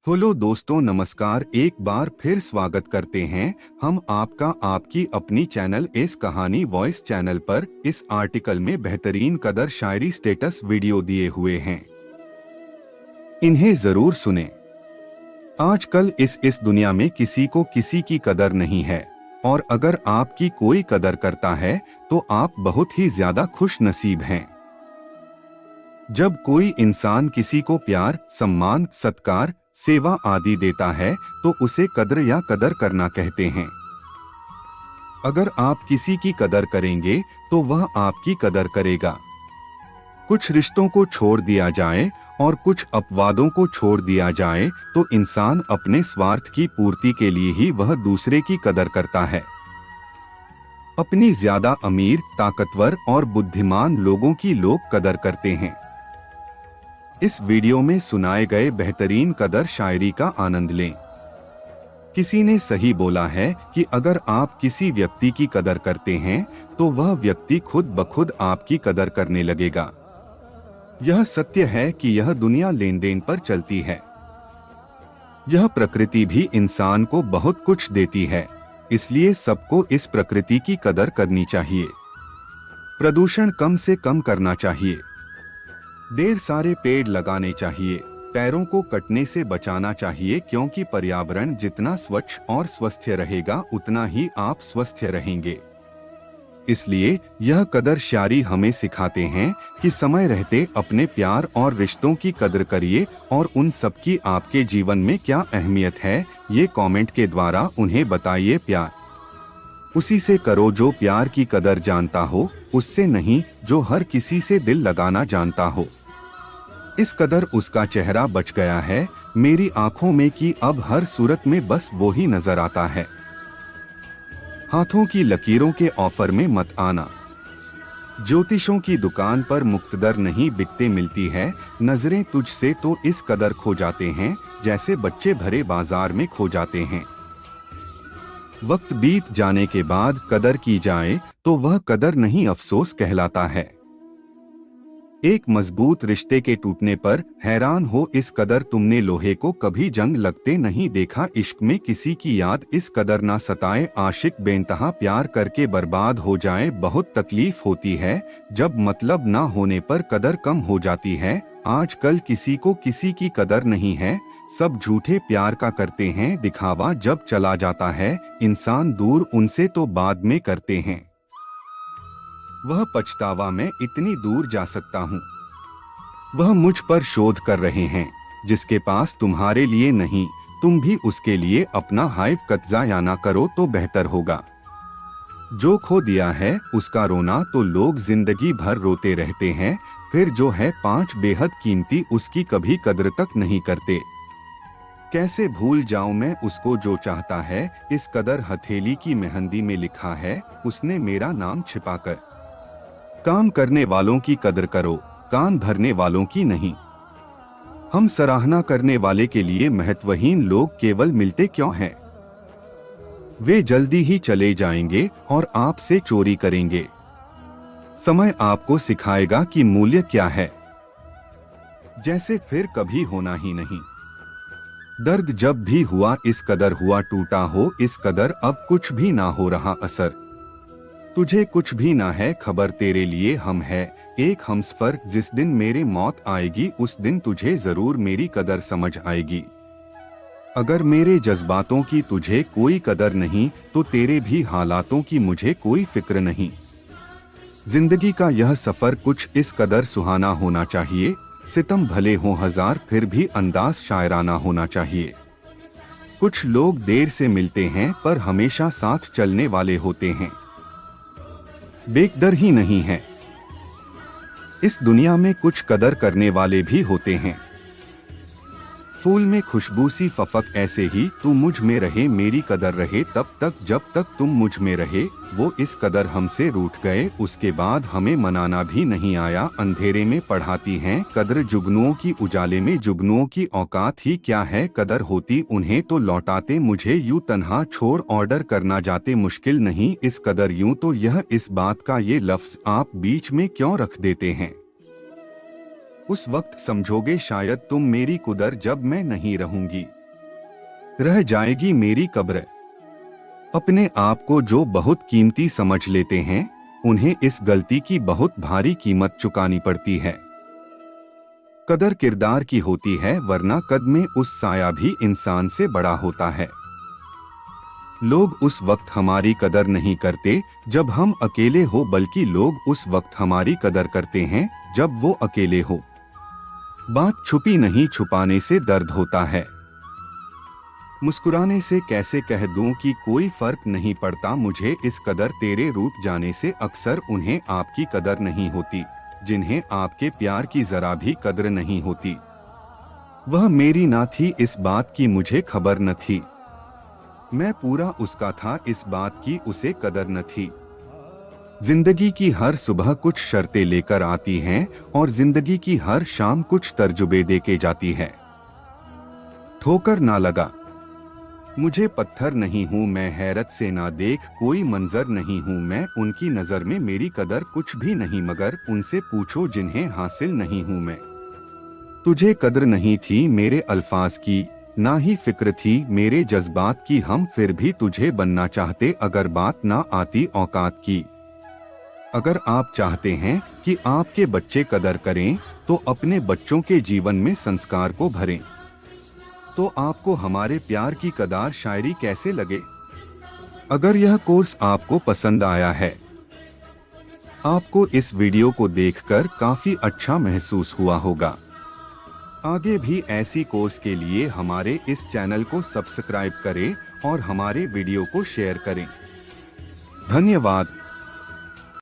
Hello दोस्तों, नमस्कार। एक बार फिर स्वागत करते हैं हम आपका आपकी अपनी चैनल इस कहानी वॉइस चैनल पर। इस आर्टिकल में बेहतरीन कदर शायरी स्टेटस वीडियो दिए हुए हैं, इन्हें जरूर सुनें। आजकल इस दुनिया में किसी को किसी की कदर नहीं है, और अगर आपकी कोई कदर करता है तो आप बहुत ही ज्यादा खुश नसीब हैं। जब कोई इंसान किसी को प्यार, सम्मान, सत्कार, सेवा आदि देता है तो उसे कद्र या कदर करना कहते हैं। अगर आप किसी की कदर करेंगे तो वह आपकी कदर करेगा। कुछ रिश्तों को छोड़ दिया जाए और कुछ अपवादों को छोड़ दिया जाए तो इंसान अपने स्वार्थ की पूर्ति के लिए ही वह दूसरे की कदर करता है। अपनी ज्यादा अमीर, ताकतवर और बुद्धिमान लोगों की लोग कदर करते हैं। इस वीडियो में सुनाए गए बेहतरीन कदर शायरी का आनंद लें। किसी ने सही बोला है कि अगर आप किसी व्यक्ति की कदर करते हैं तो वह व्यक्ति खुद ब खुद आपकी कदर करने लगेगा। यह सत्य है कि यह दुनिया लेन देन पर चलती है। यह प्रकृति भी इंसान को बहुत कुछ देती है, इसलिए सबको इस प्रकृति की कदर करनी चाहिए। प्रदूषण कम से कम करना चाहिए। ढेर सारे पेड़ लगाने चाहिए। पेड़ों को कटने से बचाना चाहिए, क्योंकि पर्यावरण जितना स्वच्छ और स्वस्थ रहेगा उतना ही आप स्वस्थ रहेंगे। इसलिए यह कदर शायरी हमें सिखाते हैं कि समय रहते अपने प्यार और रिश्तों की कदर करिए, और उन सब की आपके जीवन में क्या अहमियत है ये कमेंट के द्वारा उन्हें बताइए। प्यार उसी से करो जो प्यार की कदर जानता हो, उससे नहीं जो हर किसी से दिल लगाना जानता हो। इस कदर उसका चेहरा बच गया है मेरी आंखों में कि अब हर सूरत में बस वो ही नजर आता है। हाथों की लकीरों के ऑफर में मत आना। ज्योतिषों की दुकान पर मुफ्त दर नहीं बिकते मिलती है। नजरें तुझसे तो इस कदर खो जाते हैं जैसे बच्चे भरे बाजार में खो जाते हैं। वक्त बीत जाने के बाद कदर की जाए तो वह कदर नहीं अफसोस कहलाता है। एक मजबूत रिश्ते के टूटने पर हैरान हो इस कदर तुमने लोहे को कभी जंग लगते नहीं देखा। इश्क में किसी की याद इस कदर ना सताए। आशिक बेइंतहा प्यार करके बर्बाद हो जाए। बहुत तकलीफ होती है जब मतलब ना होने पर कदर कम हो जाती है। आजकल किसी को किसी की कदर नहीं है। सब झूठे प्यार का करते हैं दिखावा। जब चला जाता है इंसान दूर उनसे तो बाद में करते हैं वह पछतावा। मैं इतनी दूर जा सकता हूँ। वह मुझ पर शोध कर रहे हैं जिसके पास तुम्हारे लिए नहीं। तुम भी उसके लिए अपना हाइव कब्जा या ना करो तो बेहतर होगा। जो खो दिया है उसका रोना तो लोग जिंदगी भर रोते रहते हैं, फिर जो है 5 बेहद कीमती उसकी कभी कद्र तक नहीं करते। कैसे भूल जाऊं मैं उसको जो चाहता है। इस कदर हथेली की मेहंदी में लिखा है उसने मेरा नाम छिपाकर। काम करने वालों की कदर करो, कान भरने वालों की नहीं। हम सराहना करने वाले के लिए महत्वहीन लोग केवल मिलते क्यों हैं? वे जल्दी ही चले जाएंगे और आपसे चोरी करेंगे। समय आपको सिखाएगा कि मूल्य क्या है, जैसे फिर कभी होना ही नहीं। दर्द जब भी हुआ इस कदर हुआ टूटा हो इस कदर। अब कुछ भी ना हो रहा असर। तुझे कुछ भी ना है खबर तेरे लिए हम है एक हमसफर। जिस दिन मेरे मौत आएगी उस दिन तुझे जरूर मेरी कदर समझ आएगी। अगर मेरे जज्बातों की तुझे कोई कदर नहीं तो तेरे भी हालातों की मुझे कोई फिक्र नहीं। जिंदगी का यह सफर कुछ इस कदर सुहाना होना चाहिए। सितम भले हों हजार फिर भी अंदाज शायराना होना चाहिए। कुछ लोग देर से मिलते हैं पर हमेशा साथ चलने वाले होते हैं। बेकदर ही नहीं है। इस दुनिया में कुछ कदर करने वाले भी होते हैं। फूल में खुशबू सी फफक ऐसे ही तू मुझ में रहे मेरी कदर रहे तब तक जब तक तुम मुझ में रहे। वो इस कदर हमसे रूठ गए उसके बाद हमें मनाना भी नहीं आया। अंधेरे में पढ़ाती हैं कदर जुगनुओं की, उजाले में जुगनुओं की औकात ही क्या है। कदर होती उन्हें तो लौटाते मुझे यूं तन्हा छोड़। ऑर्डर करना जाते मुश्किल नहीं इस कदर यूं तो। यह इस बात का ये लफ्ज आप बीच में क्यों रख देते हैं? उस वक्त समझोगे शायद तुम मेरी कुदर, जब मैं नहीं रहूंगी रह जाएगी मेरी कब्र। अपने आप को जो बहुत कीमती समझ लेते हैं, उन्हें इस गलती की बहुत भारी कीमत चुकानी पड़ती है। कदर किरदार की होती है, वरना कद में उस साया भी इंसान से बड़ा होता है। लोग उस वक्त हमारी कदर नहीं करते जब हम अकेले हो, बल्कि लोग उस वक्त हमारी कदर करते हैं जब वो अकेले हो। बात छुपी नहीं, छुपाने से दर्द होता है। मुस्कुराने से कैसे कह दूं कि कोई फर्क नहीं पड़ता मुझे इस कदर, तेरे रूठ जाने से अक्सर उन्हें आपकी कदर नहीं होती, जिन्हें आपके प्यार की जरा भी कदर नहीं होती। वह मेरी ना थी, इस बात की मुझे खबर न थी। मैं पूरा उसका था, इस बात की उसे कदर न थी। जिंदगी की हर सुबह कुछ शर्तें लेकर आती हैं और जिंदगी की हर शाम कुछ तर्जुबे देके जाती है। ठोकर ना लगा मुझे, पत्थर नहीं हूं मैं, हैरत से ना देख कोई मंजर नहीं हूं मैं। उनकी नजर में मेरी कदर कुछ भी नहीं, मगर उनसे पूछो जिन्हें हासिल नहीं हूं मैं। तुझे कदर नहीं थी मेरे अल्फाज की, ना ही फिक्र थी मेरे जज्बात की, हम फिर भी तुझे बनना चाहते अगर बात ना आती औकात की। अगर आप चाहते हैं कि आपके बच्चे कदर करें, तो अपने बच्चों के जीवन में संस्कार को भरें। तो आपको हमारे प्यार की कदार शायरी कैसे लगे? अगर यह कोर्स आपको पसंद आया है, आपको इस वीडियो को देखकर काफी अच्छा महसूस हुआ होगा, आगे भी ऐसी कोर्स के लिए हमारे इस चैनल को सब्सक्राइब करें और हमारे वीडियो को शेयर करें। धन्यवाद।